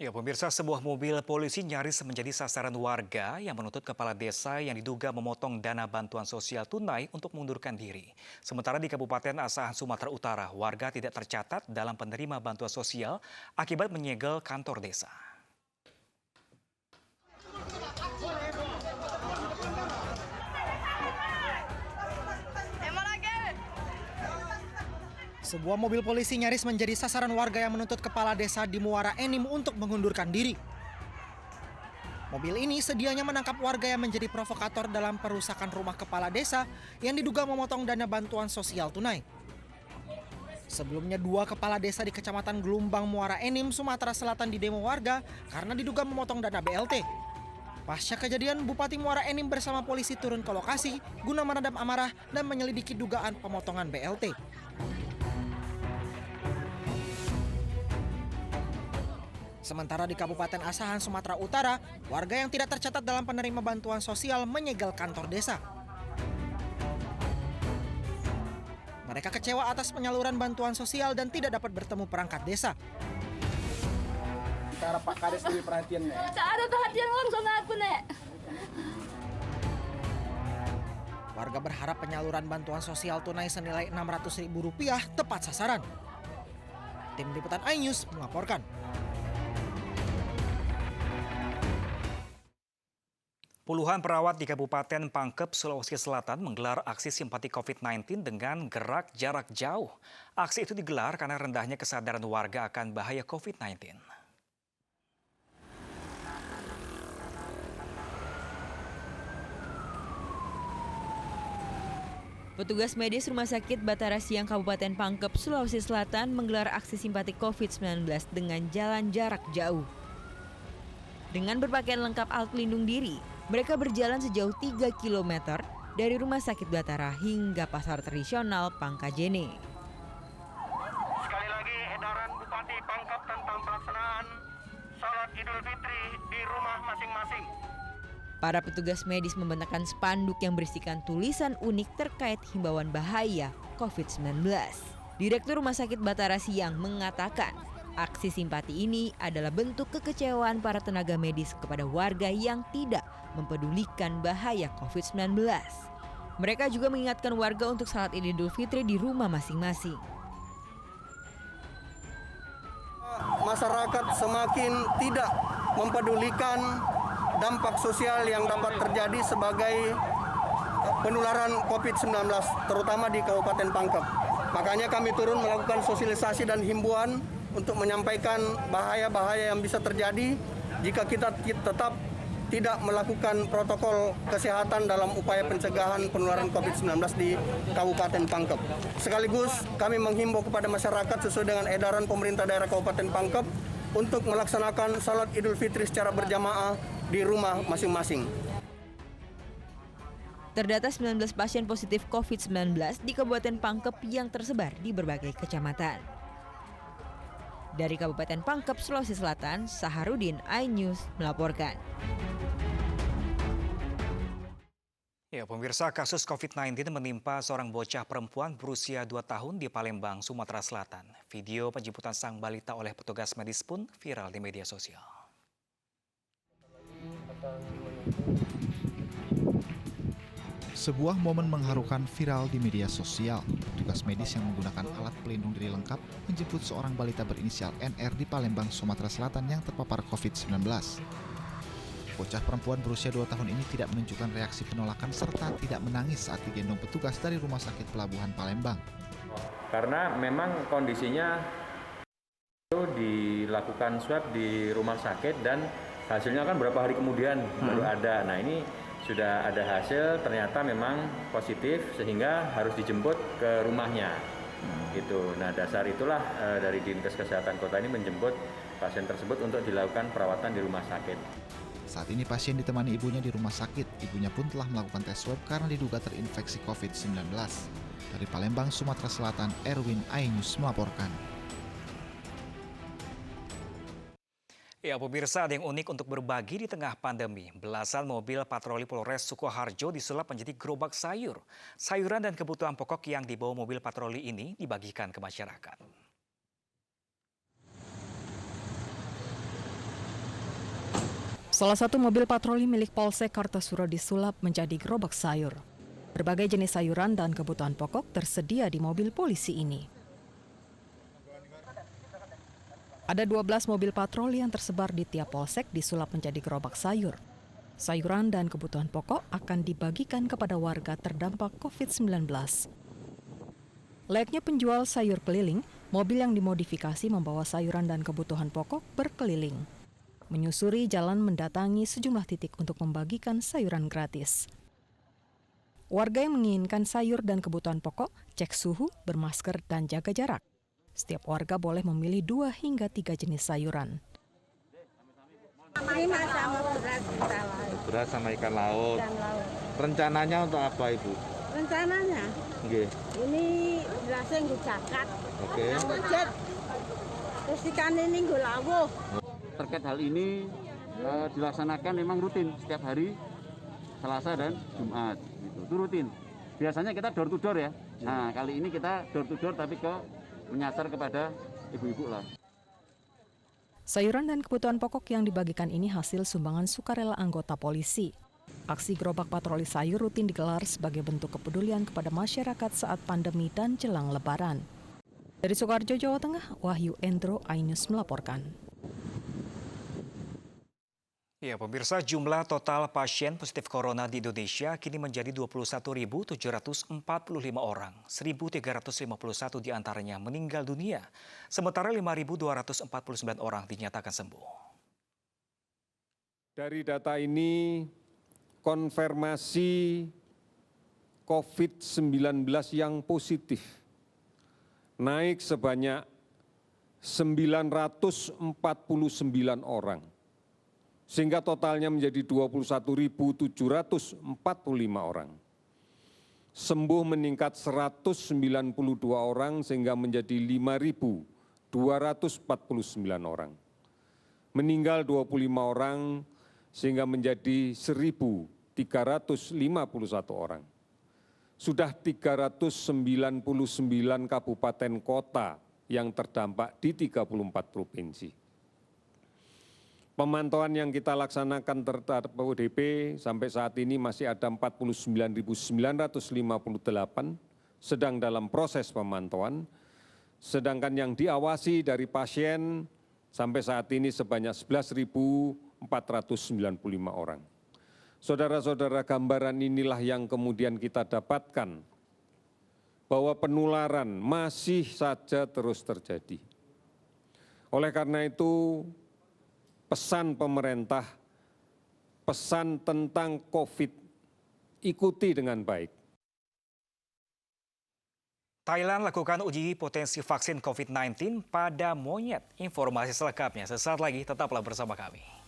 Ya, pemirsa, sebuah mobil polisi nyaris menjadi sasaran warga yang menuntut kepala desa yang diduga memotong dana bantuan sosial tunai untuk mengundurkan diri. Sementara di Kabupaten Asahan, Sumatera Utara, warga tidak tercatat dalam penerima bantuan sosial akibat menyegel kantor desa. Sebuah mobil polisi nyaris menjadi sasaran warga yang menuntut kepala desa di Muara Enim untuk mengundurkan diri. Mobil ini sedianya menangkap warga yang menjadi provokator dalam perusakan rumah kepala desa yang diduga memotong dana bantuan sosial tunai. Sebelumnya 2 kepala desa di Kecamatan Gelumbang, Muara Enim, Sumatera Selatan didemo warga karena diduga memotong dana BLT. Pasca kejadian, Bupati Muara Enim bersama polisi turun ke lokasi guna meredam amarah dan menyelidiki dugaan pemotongan BLT. Sementara di Kabupaten Asahan, Sumatera Utara, warga yang tidak tercatat dalam penerima bantuan sosial menyegel kantor desa. Mereka kecewa atas penyaluran bantuan sosial dan tidak dapat bertemu perangkat desa. Kita harap Pak Kades lebih perhatian, Nek. Ada perhatian langsung aku, Nek. Warga berharap penyaluran bantuan sosial tunai senilai Rp600.000 tepat sasaran. Tim Liputan iNews melaporkan. Puluhan perawat di Kabupaten Pangkep, Sulawesi Selatan menggelar aksi simpati COVID-19 dengan gerak jarak jauh. Aksi itu digelar karena rendahnya kesadaran warga akan bahaya COVID-19. Petugas medis Rumah Sakit Batara Siang Kabupaten Pangkep, Sulawesi Selatan menggelar aksi simpati COVID-19 dengan jalan jarak jauh. Dengan berpakaian lengkap alat pelindung diri, mereka berjalan sejauh 3 km dari Rumah Sakit Batara hingga pasar tradisional Pangkajene. Sekali lagi edaran Bupati Pangkep tentang pelaksanaan Salat Idul Fitri di rumah masing-masing. Para petugas medis membentangkan spanduk yang berisikan tulisan unik terkait himbauan bahaya COVID-19. Direktur Rumah Sakit Batara Siang mengatakan, aksi simpati ini adalah bentuk kekecewaan para tenaga medis kepada warga yang tidak mempedulikan bahaya COVID-19. Mereka juga mengingatkan warga untuk salat Idul Fitri di rumah masing-masing. Masyarakat semakin tidak mempedulikan dampak sosial yang dapat terjadi sebagai penularan COVID-19, terutama di Kabupaten Pangkep. Makanya kami turun melakukan sosialisasi dan himbauan untuk menyampaikan bahaya-bahaya yang bisa terjadi jika kita tetap tidak melakukan protokol kesehatan dalam upaya pencegahan penularan COVID-19 di Kabupaten Pangkep. Sekaligus kami menghimbau kepada masyarakat sesuai dengan edaran pemerintah daerah Kabupaten Pangkep untuk melaksanakan salat Idul Fitri secara berjamaah di rumah masing-masing. Terdata 19 pasien positif COVID-19 di Kabupaten Pangkep yang tersebar di berbagai kecamatan. Dari Kabupaten Pangkep, Sulawesi Selatan, Saharudin, iNews melaporkan. Ya, pemirsa, kasus COVID-19 menimpa seorang bocah perempuan berusia 2 tahun di Palembang, Sumatera Selatan. Video penjemputan sang balita oleh petugas medis pun viral di media sosial. Sebuah momen mengharukan viral di media sosial. Petugas medis yang menggunakan alat pelindung diri lengkap menjemput seorang balita berinisial NR di Palembang, Sumatera Selatan yang terpapar COVID-19. Bocah perempuan berusia 2 tahun ini tidak menunjukkan reaksi penolakan serta tidak menangis saat digendong petugas dari Rumah Sakit Pelabuhan Palembang. Karena memang kondisinya itu dilakukan swab di rumah sakit dan hasilnya kan berapa hari kemudian baru ada. Nah, ini sudah ada hasil, ternyata memang positif sehingga harus dijemput ke rumahnya. Gitu. Nah, dasar itulah dari Dinkes Kesehatan Kota ini menjemput pasien tersebut untuk dilakukan perawatan di rumah sakit. Saat ini pasien ditemani ibunya di rumah sakit. Ibunya pun telah melakukan tes swab karena diduga terinfeksi COVID-19. Dari Palembang, Sumatera Selatan, Erwin, iNews melaporkan. Ya, pemirsa, ada yang unik untuk berbagi di tengah pandemi. Belasan mobil patroli Polres Sukoharjo disulap menjadi gerobak sayur. Sayuran dan kebutuhan pokok yang dibawa mobil patroli ini dibagikan ke masyarakat. Salah satu mobil patroli milik Polsek Kartasura disulap menjadi gerobak sayur. Berbagai jenis sayuran dan kebutuhan pokok tersedia di mobil polisi ini. Ada 12 mobil patroli yang tersebar di tiap polsek disulap menjadi gerobak sayur. Sayuran dan kebutuhan pokok akan dibagikan kepada warga terdampak COVID-19. Layaknya penjual sayur keliling, mobil yang dimodifikasi membawa sayuran dan kebutuhan pokok berkeliling. Menyusuri jalan mendatangi sejumlah titik untuk membagikan sayuran gratis. Warga yang menginginkan sayur dan kebutuhan pokok, cek suhu, bermasker, dan jaga jarak. Setiap warga boleh memilih 2 hingga 3 jenis sayuran. Ini sama Beras sama ikan laut. ikan laut. Rencananya untuk apa, Ibu? Rencananya Nggih. ini berasnya nggo jakat. Oke. Jet. Terus ikan ini nggo lawuh. Terkait hal ini dilaksanakan memang rutin setiap hari Selasa dan Jumat. Itu rutin. Biasanya kita door to door ya. Nah, kali ini kita door to door tapi menyasar kepada ibu-ibu lah. Sayuran dan kebutuhan pokok yang dibagikan ini hasil sumbangan sukarela anggota polisi. Aksi gerobak patroli sayur rutin digelar sebagai bentuk kepedulian kepada masyarakat saat pandemi dan jelang Lebaran. Dari Sukoharjo, Jawa Tengah, Wahyu Endro, iNews melaporkan. Ya, pemirsa, jumlah total pasien positif corona di Indonesia kini menjadi 21.745 orang. 1.351 diantaranya meninggal dunia, sementara 5.249 orang dinyatakan sembuh. Dari data ini, konfirmasi COVID-19 yang positif naik sebanyak 949 orang. Sehingga totalnya menjadi 21.745 orang. Sembuh meningkat 192 orang sehingga menjadi 5.249 orang. Meninggal 25 orang sehingga menjadi 1.351 orang. Sudah 399 kabupaten kota yang terdampak di 34 provinsi. Pemantauan yang kita laksanakan terhadap ODP sampai saat ini masih ada 49.958 sedang dalam proses pemantauan, sedangkan yang diawasi dari pasien sampai saat ini sebanyak 11.495 orang. Saudara-saudara, gambaran inilah yang kemudian kita dapatkan bahwa penularan masih saja terus terjadi. Oleh karena itu, pesan pemerintah, pesan tentang COVID, ikuti dengan baik. Thailand lakukan uji potensi vaksin COVID-19 pada monyet. Informasi selengkapnya sesaat lagi, tetaplah bersama kami.